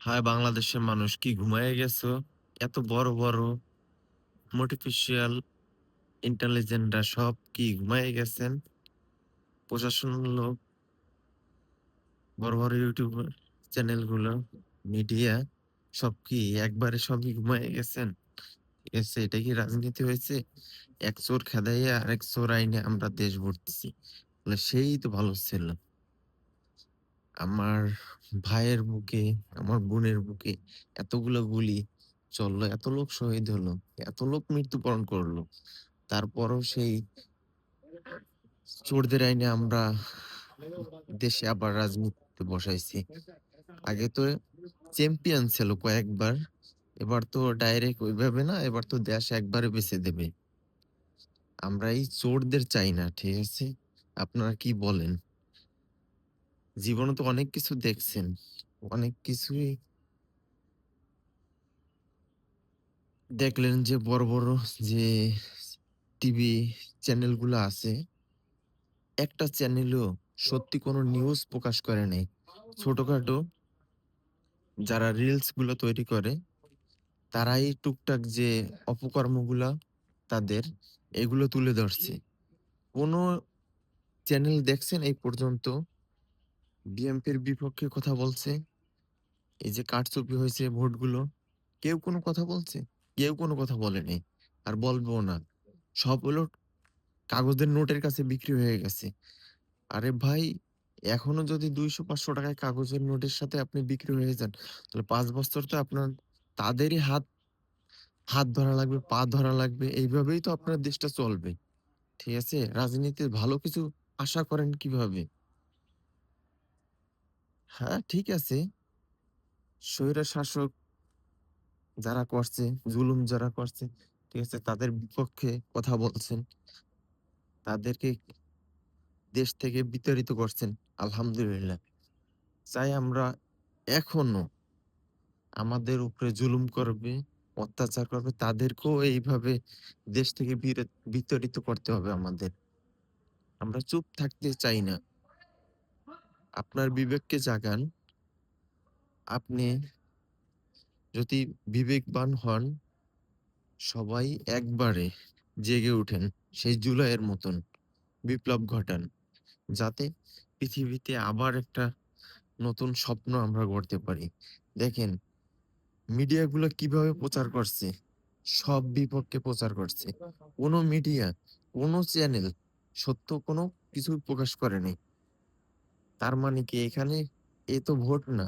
হায় বাংলাদেশের মানুষ কি ঘুমায়ে গেছো? এত বড় বড় মোটিভেশিয়াল ইন্টেলিজেন্টরা সব কি ঘুমায়ে গেছেন? প্রশাসনের লোক, বড় বড় ইউটিউব চ্যানেলগুলো, মিডিয়া সব কি একবারে সবই ঘুমায়ে গেছেন? ঠিক আছে, এটা কি রাজনীতি হয়েছে? এক চোর খেদাইয়া আরেক চোর আইনে আমরা দেশ ভরতেছি। বলে সেই তো ভালো ছিল। আমার ভাইয়ের বুকে, আমার বোনের বুকে এতগুলো গুলি চললো, এত লোক শহীদ হলো, এত লোক মৃত্যুবরণ করলো। তারপরও সেই চোরদের আইনে আমরা দেশে আবার রাজনীতিতে বসাইছি। আগে তো চ্যাম্পিয়ন ছিল কয়েকবার। এবার তো ডাইরেক্ট ওইভাবে না, এবার তো দেশ একবারে বেঁচে দেবে। আমরা এই চোরদের চাই না, ঠিক আছে? আপনারা কি বলেন? জীবনে তো অনেক কিছু দেখছেন। অনেক কিছুই দেখলেন যে বড়, বড় যে টিভি চ্যানেলগুলো আছে, একটা চ্যানেলও সত্যি কোনো নিউজ প্রকাশ করে নাই। ছোটখাটো যারা রিলস গুলো তৈরি করে, তারাই টুকটাক যে অপকর্মগুলা তাদের, এগুলো তুলে ধরছে। কোনো চ্যানেল দেখছেন এই পর্যন্ত বিএনপির বিপক্ষে কথা বলছে? এই যে কারচুপি হয়েছে ভোটগুলো, কেউ কোনো কথা বলছে? কেউ কোনো কথা বলেনি। আর বলবেও না। সব হলো কাগজের নোটের কাছে বিক্রি হয়ে গেছে। আরে ভাই, এখনো যদি ৳২০০-৳৫০০ কাগজের নোটের সাথে আপনি বিক্রি হয়ে যান, তাহলে ৫ বছর তো আপনার তাদেরই হাত হাত ধরা লাগবে, পা ধরা লাগবে। এইভাবেই তো আপনার দেশটা চলবে। ঠিক আছে? রাজনীতির ভালো কিছু আশা করেন কিভাবে? হ্যাঁ, ঠিক আছে। স্বৈরশাসক যারা করছে, জুলুম যারা করছে, ঠিক আছে? তাদের বিপক্ষে কথা বলছেন। তাদেরকে দেশ থেকে বিতাড়িত করছেন। আলহামদুলিল্লাহ। চাই আমরা এখনো আমাদের উপরে জুলুম করবে, অত্যাচার করবে, তাদেরকেও এইভাবে দেশ থেকে বিতাড়িত করতে হবে আমাদের। আমরা চুপ থাকতে চাই না। আপনার বিবেককে জাগান। আপনি যদি বিবেকবান হন, সবাই একবারে জেগে উঠেন। সেই জুলাইয়ের মতন বিপ্লব ঘটান। যাতে পৃথিবীতে আবার একটা নতুন স্বপ্ন আমরা গড়তে পারি। দেখেন মিডিয়াগুলো কিভাবে প্রচার করছে? সব বিপক্ষে প্রচার করছে। কোন মিডিয়া, কোন চ্যানেল সত্য কোনো কিছু প্রকাশ করে নাই। তার মানে কি এখানে এ তো ভোট না।